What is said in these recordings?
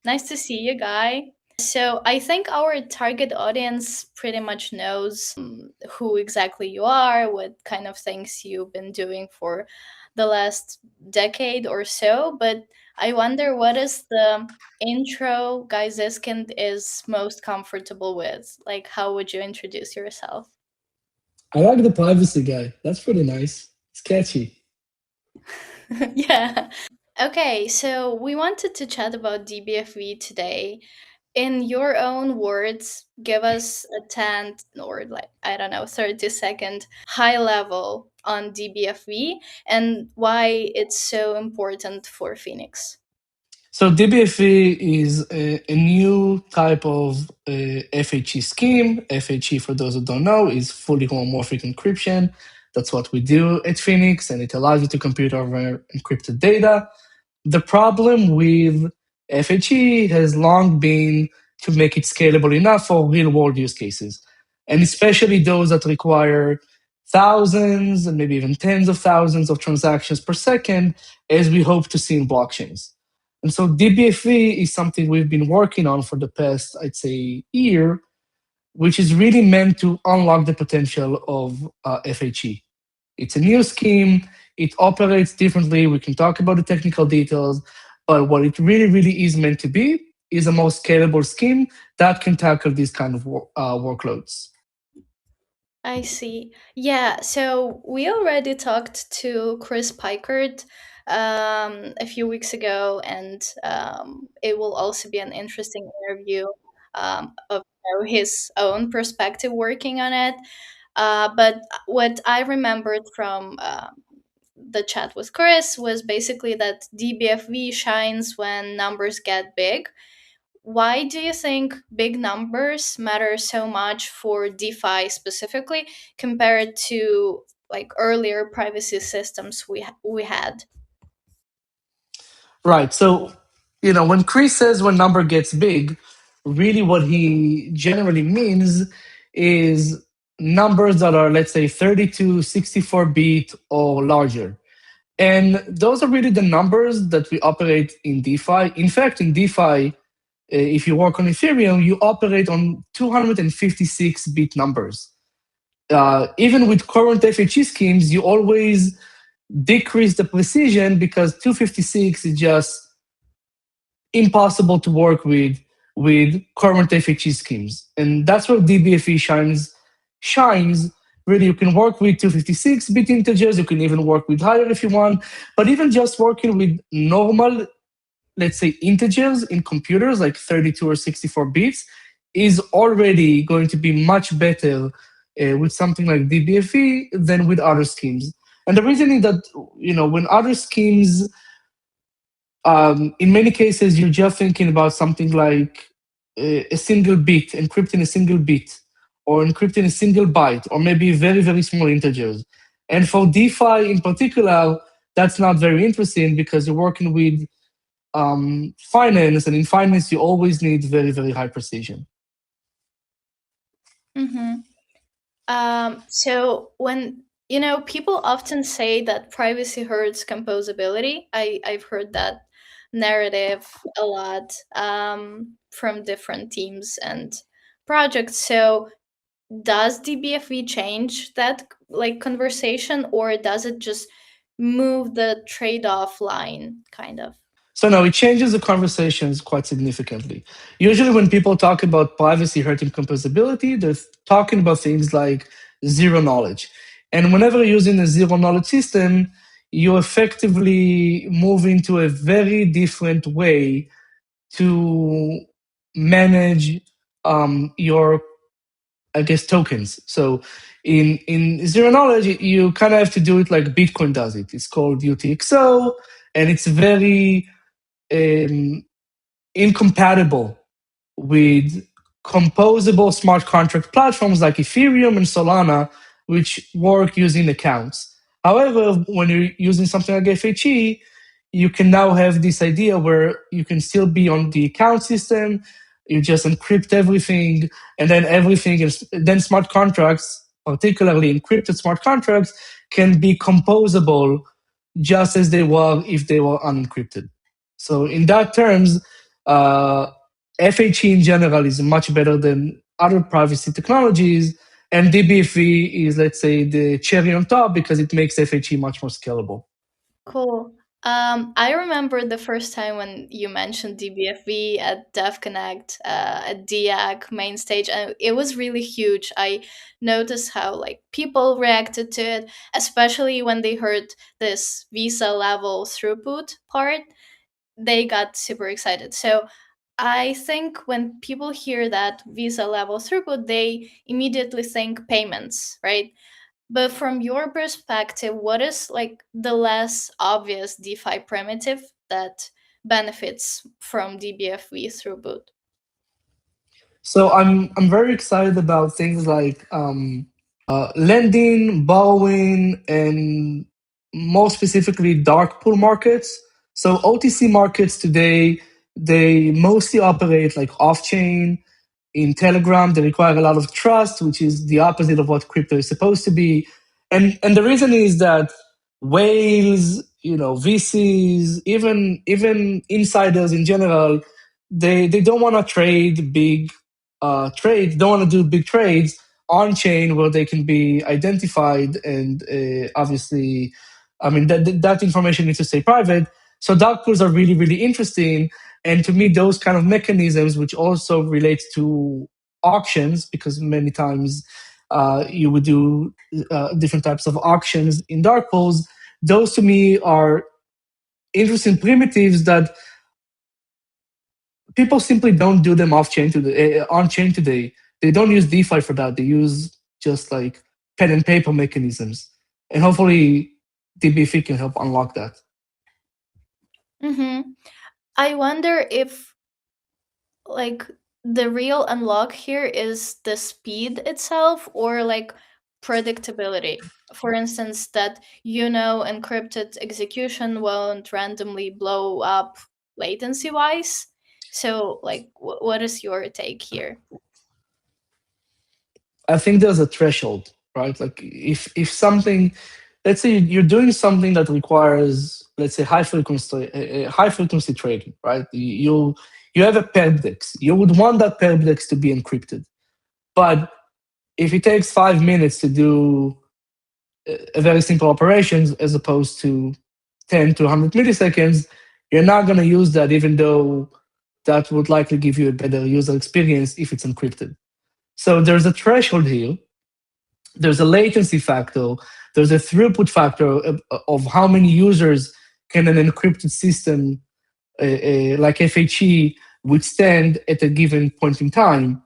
Nice to see you, Guy. So I think our target audience pretty much knows who exactly you are, what kind of things you've been doing for the last decade or so. But I wonder what is the intro Guy Zyskind is most comfortable with? Like, how would you introduce yourself? I like the privacy guy. That's pretty nice. It's catchy. Yeah. Okay, so we wanted to chat about DBFV today. In your own words, give us a 10 or like, I don't know, 30-second high level on DBFV and why it's so important for Phoenix. So DBFV is a new type of FHE scheme. FHE, for those who don't know, is fully homomorphic encryption. That's what we do at Phoenix, and it allows you to compute over encrypted data. The problem with FHE has long been to make it scalable enough for real world use cases, and especially those that require thousands and maybe even tens of thousands of transactions per second, as we hope to see in blockchains. And so DBFV is something we've been working on for the past, I'd say, year, which is really meant to unlock the potential of FHE. It's a new scheme. It operates differently. We can talk about the technical details, but what it really, really is meant to be is a more scalable scheme that can tackle these kind of workloads. I see. Yeah, so we already talked to Chris Pikert a few weeks ago, and it will also be an interesting interview of his own perspective working on it. But what I remembered from the chat with Chris was basically that DBFV shines when numbers get big. Why do you think big numbers matter so much for DeFi specifically compared to like earlier privacy systems we had? Right. So, when Chris says when number gets big, really what he generally means is numbers that are, let's say, 32, 64-bit or larger. And those are really the numbers that we operate in DeFi. In fact, in DeFi, if you work on Ethereum, you operate on 256-bit numbers. Even with current FHE schemes, you always decrease the precision because 256 is just impossible to work with current FHE schemes. And that's where DBFE shines. Really, you can work with 256-bit integers, you can even work with higher if you want, but even just working with normal, let's say, integers in computers like 32 or 64 bits is already going to be much better with something like DBFE than with other schemes. And the reason is that, when other schemes, in many cases, you're just thinking about something like a single bit, encrypting a single bit, or encrypting a single byte, or maybe very, very small integers. And for DeFi in particular, that's not very interesting because you're working with finance, and in finance, you always need very, very high precision. Mm-hmm. So when people often say that privacy hurts composability. I've heard that narrative a lot from different teams and projects. So does DBFV change that like conversation, or does it just move the trade-off line kind of? So now it changes the conversations quite significantly. Usually, when people talk about privacy hurting composability, they're talking about things like zero knowledge. And whenever you're using a zero knowledge system, you effectively move into a very different way to manage your, I guess, tokens. So in zero knowledge, you kind of have to do it like Bitcoin does it. It's called UTXO, and it's very um, incompatible with composable smart contract platforms like Ethereum and Solana, which work using accounts. However, when you're using something like FHE, you can now have this idea where you can still be on the account system, you just encrypt everything, and then everything is then smart contracts, particularly encrypted smart contracts, can be composable just as they were if they were unencrypted. So in that terms, Uh, FHE in general is much better than other privacy technologies, and DBFV is, let's say, the cherry on top because it makes FHE much more scalable. Cool. I remember the first time when you mentioned DBFV at DEF Connect, at DIAC main stage, and it was really huge. I noticed how like people reacted to it, especially when they heard this Visa level throughput part. They got super excited. So I think when people hear that Visa level throughput, they immediately think payments, right? But from your perspective, what is like the less obvious DeFi primitive that benefits from DBFV throughput? So I'm very excited about things like lending, borrowing, and more specifically dark pool markets. So OTC markets today, they mostly operate like off chain. In Telegram, they require a lot of trust, which is the opposite of what crypto is supposed to be. And the reason is that whales, VCs, even insiders in general, they don't want to trade big trades, don't want to do big trades on chain where they can be identified and obviously, I mean that information needs to stay private. So dark pools are really really interesting, and to me those kind of mechanisms, which also relates to auctions, because many times you would do different types of auctions in dark pools. Those to me are interesting primitives that people simply don't do them off chain today. On chain today, they don't use DeFi for that. They use just like pen and paper mechanisms, and hopefully DBFV can help unlock that. Mm-hmm. I wonder if like the real unlock here is the speed itself or like predictability. For instance, that encrypted execution won't randomly blow up latency wise. So, like, what is your take here? I think there's a threshold, right? Like if something, let's say you're doing something that requires, let's say, high frequency trading, right? You have a perpdex. You would want that perpdex to be encrypted, but if it takes 5 minutes to do a very simple operations as opposed to 10 to 100 milliseconds, you're not going to use that, even though that would likely give you a better user experience if it's encrypted. So there's a threshold here. There's a latency factor. There's a throughput factor of how many users can an encrypted system like FHE withstand at a given point in time.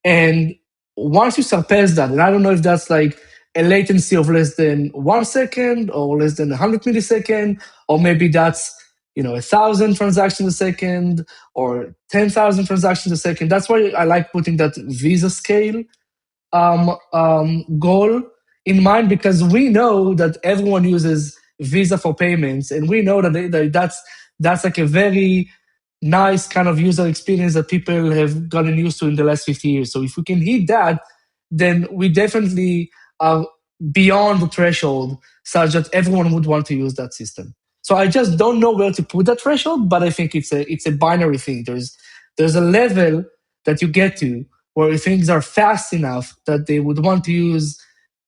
And once you surpass that, and I don't know if that's like a latency of less than 1 second or less than 100 millisecond, or maybe that's 1,000 transactions a second or 10,000 transactions a second. That's why I like putting that Visa scale goal in mind, because we know that everyone uses Visa for payments, and we know that's like a very nice kind of user experience that people have gotten used to in the last 50 years. So if we can hit that, then we definitely are beyond the threshold such that everyone would want to use that system. So I just don't know where to put that threshold, but I think it's a binary thing. There's a level that you get to where things are fast enough that they would want to use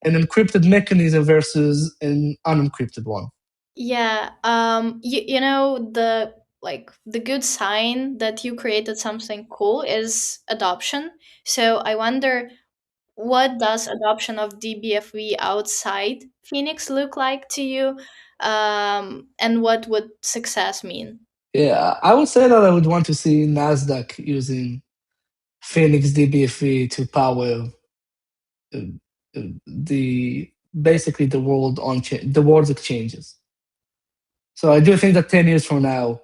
an encrypted mechanism versus an unencrypted one. Yeah, the the good sign that you created something cool is adoption. So I wonder, what does adoption of DBFV outside Phoenix look like to you? And what would success mean? Yeah, I would say that I would want to see Nasdaq using Phenix DBFV to power uh, the basically the world the world's exchanges. So I do think that 10 years from now,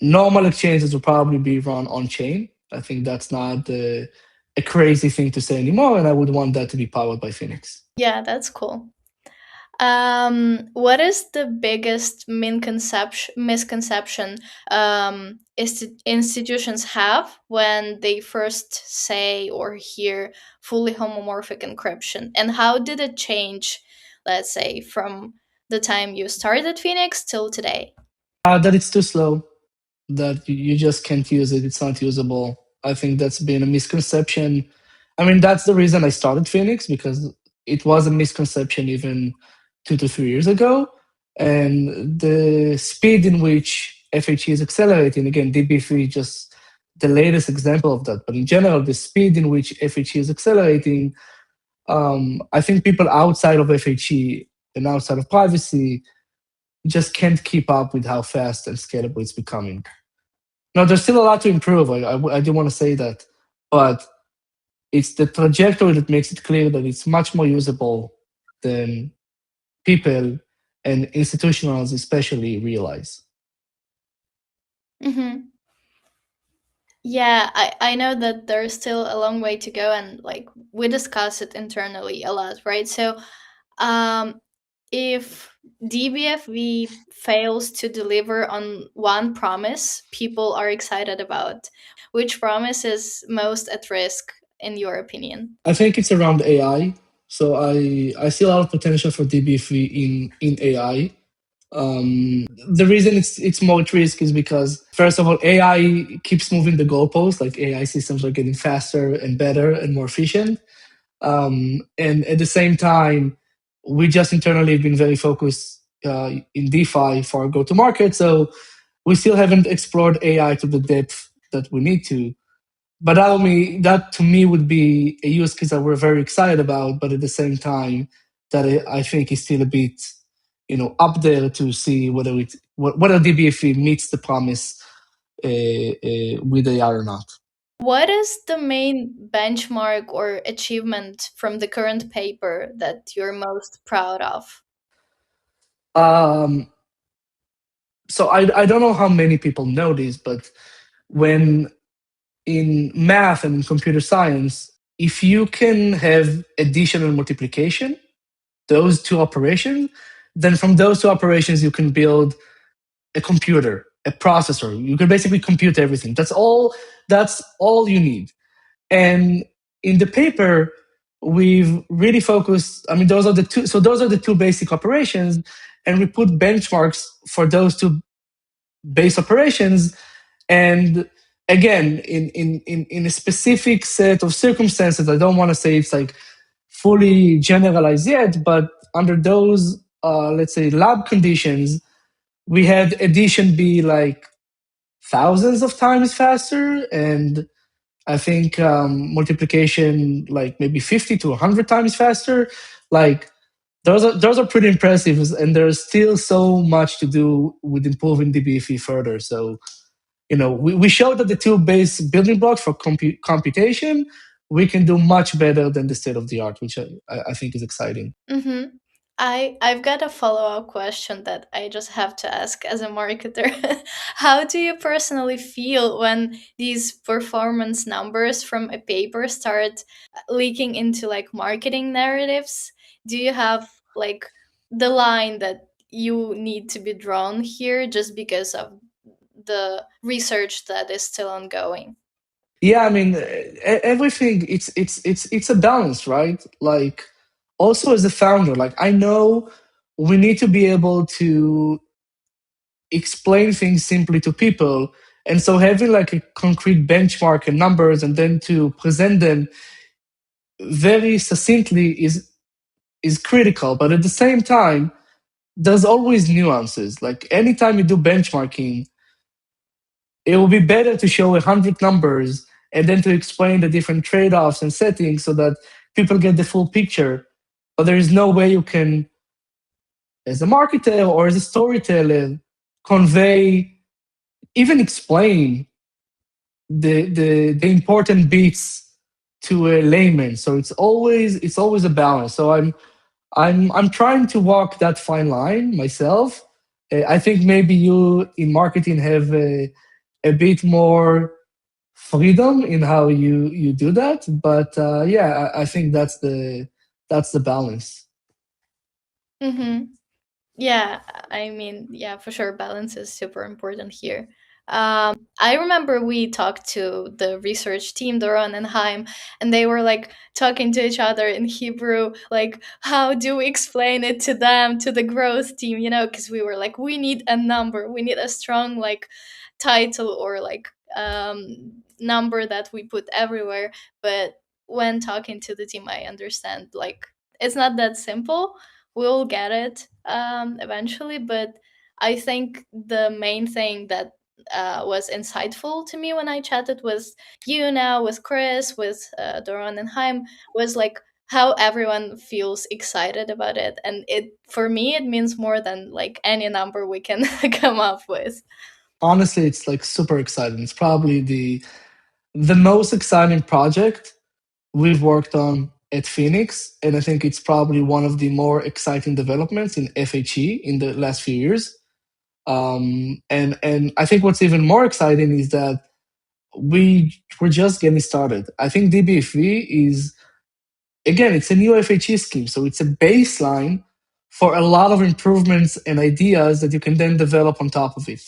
normal exchanges will probably be run on chain. I think that's not a crazy thing to say anymore, and I would want that to be powered by Phoenix. Yeah, that's cool. What is the biggest misconception institutions have when they first say or hear fully homomorphic encryption, and how did it change, let's say, from the time you started Phoenix till today? That it's too slow. that you just can't use it. It's not usable. I think that's been a misconception. I mean, that's the reason I started Phoenix, because it was a misconception even 2 to 3 years ago. And the speed in which FHE is accelerating, again, DBFV is just the latest example of that. But in general, the speed in which FHE is accelerating, I think people outside of FHE and outside of privacy just can't keep up with how fast and scalable it's becoming. Now, there's still a lot to improve. I do want to say that, but it's the trajectory that makes it clear that it's much more usable than people and institutionals especially realize. Hmm. Yeah, I know that there's still a long way to go, and like we discuss it internally a lot, right? So, um, if DBFV fails to deliver on one promise people are excited about, which promise is most at risk in your opinion? I think it's around AI. So I see a lot of potential for DBFV in AI. The reason it's more at risk is because, first of all, AI keeps moving the goalposts. Like, AI systems are getting faster and better and more efficient. And at the same time, we just internally have been very focused in DeFi for our go-to-market. So we still haven't explored AI to the depth that we need to. But that to me would be a use case that we're very excited about. But at the same time, that I think is still a bit, up there to see whether DBFE meets the promise with AI or not. What is the main benchmark or achievement from the current paper that you're most proud of? Um, so I don't know how many people know this, but when in math and computer science, if you can have addition and multiplication, those two operations, then from those two operations you can build a computer, a processor. You can basically compute everything. That's all you need. And in the paper, we've really focused. I mean, those are the two basic operations, and we put benchmarks for those two base operations. And again, in a specific set of circumstances, I don't want to say it's like fully generalized yet, but under those, let's say, lab conditions, we had addition be like thousands of times faster, and I think multiplication like maybe 50 to 100 times faster. Like, those are pretty impressive, and there's still so much to do with improving DBFE further. So, we showed that the two base building blocks for computation, we can do much better than the state of the art, which I think is exciting. Mm-hmm. I've got a follow-up question that I just have to ask as a marketer. How do you personally feel when these performance numbers from a paper start leaking into like marketing narratives? Do you have like the line that you need to be drawn here just because of the research that is still ongoing? Yeah, I mean, everything. It's a balance, right? Like, also as a founder, like, I know we need to be able to explain things simply to people, and so having like a concrete benchmark and numbers, and then to present them very succinctly is critical. But at the same time, there's always nuances. Like, anytime you do benchmarking, it will be better to show 100 numbers and then to explain the different trade-offs and settings so that people get the full picture. But there is no way you can, as a marketer or as a storyteller, convey, even explain the important bits to a layman. So it's always a balance. So I'm trying to walk that fine line myself. I think maybe you in marketing have a bit more freedom in how you do that. But yeah, I think that's the balance. Mm-hmm. Yeah, I mean, yeah, for sure, balance is super important here. I remember we talked to the research team, Doron and Haim, and they were like talking to each other in Hebrew, like, how do we explain it to them, to the growth team, because we were like, we need a number, we need a strong, like, title or like number that we put everywhere. But when talking to the team, I understand, like, it's not that simple. We'll get it eventually, but I think the main thing that was insightful to me when I chatted with you now, with Chris, with Doron and Haim, was like how everyone feels excited about it. And it, for me, it means more than like any number we can come up with. Honestly, it's like super exciting. It's probably the most exciting project we've worked on at Phoenix, and I think it's probably one of the more exciting developments in FHE in the last few years. And I think what's even more exciting is that we're just getting started. I think DBFV is, again, it's a new FHE scheme, so it's a baseline for a lot of improvements and ideas that you can then develop on top of it.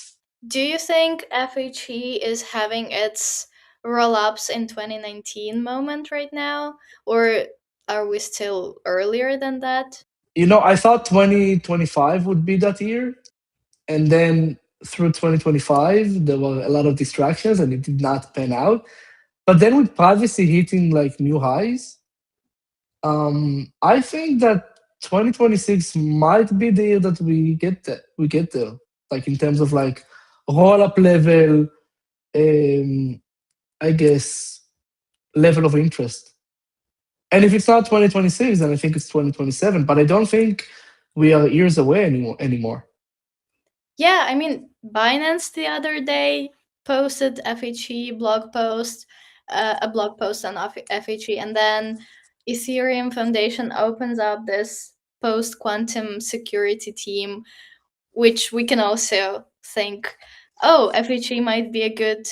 Do you think FHE is having its roll-ups in 2019 moment right now? Or are we still earlier than that? I thought 2025 would be that year, and then through 2025 there were a lot of distractions and it did not pan out. But then with privacy hitting like new highs, I think that 2026 might be the year that we get there, like in terms of like roll up level, um I guess, level of interest. And if it's not 2026, then I think it's 2027, but I don't think we are years away anymore. Yeah, I mean, Binance the other day posted FHE blog post, a blog post on FHE, and then Ethereum Foundation opens up this post quantum security team, which we can also think, oh, FHE might be a good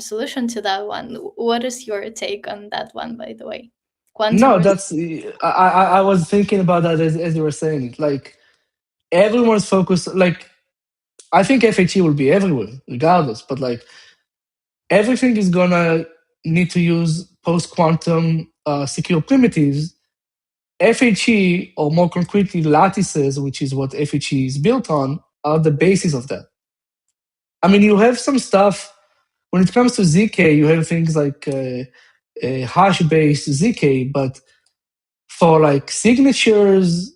solution to that one. What is your take on that one, by the way? Quantum No, risk. that's I was thinking about that as you were saying it. Like everyone's focused. Like I think FHE will be everywhere, regardless. But like everything is gonna need to use post quantum secure primitives. FHE, or more concretely, lattices, which is what FHE is built on, are the basis of that. I mean, you have some stuff when it comes to ZK. You have things like hash-based ZK, but for like signatures,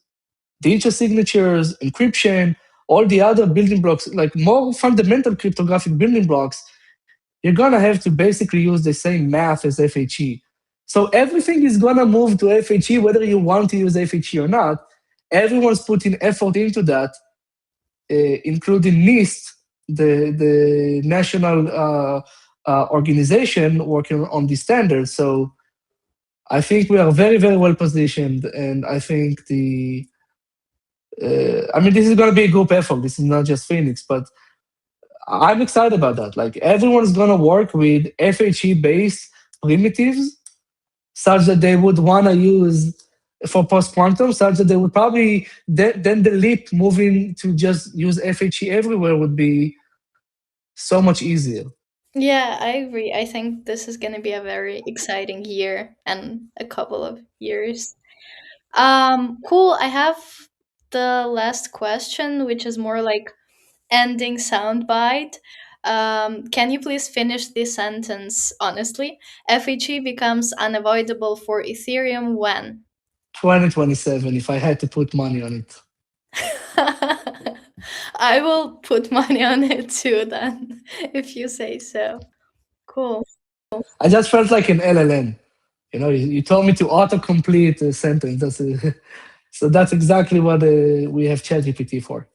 digital signatures, encryption, all the other building blocks, like more fundamental cryptographic building blocks, you're gonna have to basically use the same math as FHE. So everything is gonna move to FHE, whether you want to use FHE or not. Everyone's putting effort into that, including NIST, the national organization working on these standards. So I think we are very, very well positioned, and I think I mean, this is going to be a group effort. This is not just Phoenix, but I'm excited about that. Like everyone's going to work with FHE based primitives, such that they would want to use for post quantum, such that they would probably then the leap moving to just use FHE everywhere would be so much easier. Yeah, I agree. I think this is going to be a very exciting year and a couple of years. Cool. I have the last question, which is more like ending soundbite. Can you please finish this sentence honestly? FHE becomes unavoidable for Ethereum when? 2027, if I had to put money on it. I will put money on it too, then, if you say so. Cool. I just felt like an LLM. You told me to autocomplete a sentence. So that's exactly what we have ChatGPT for.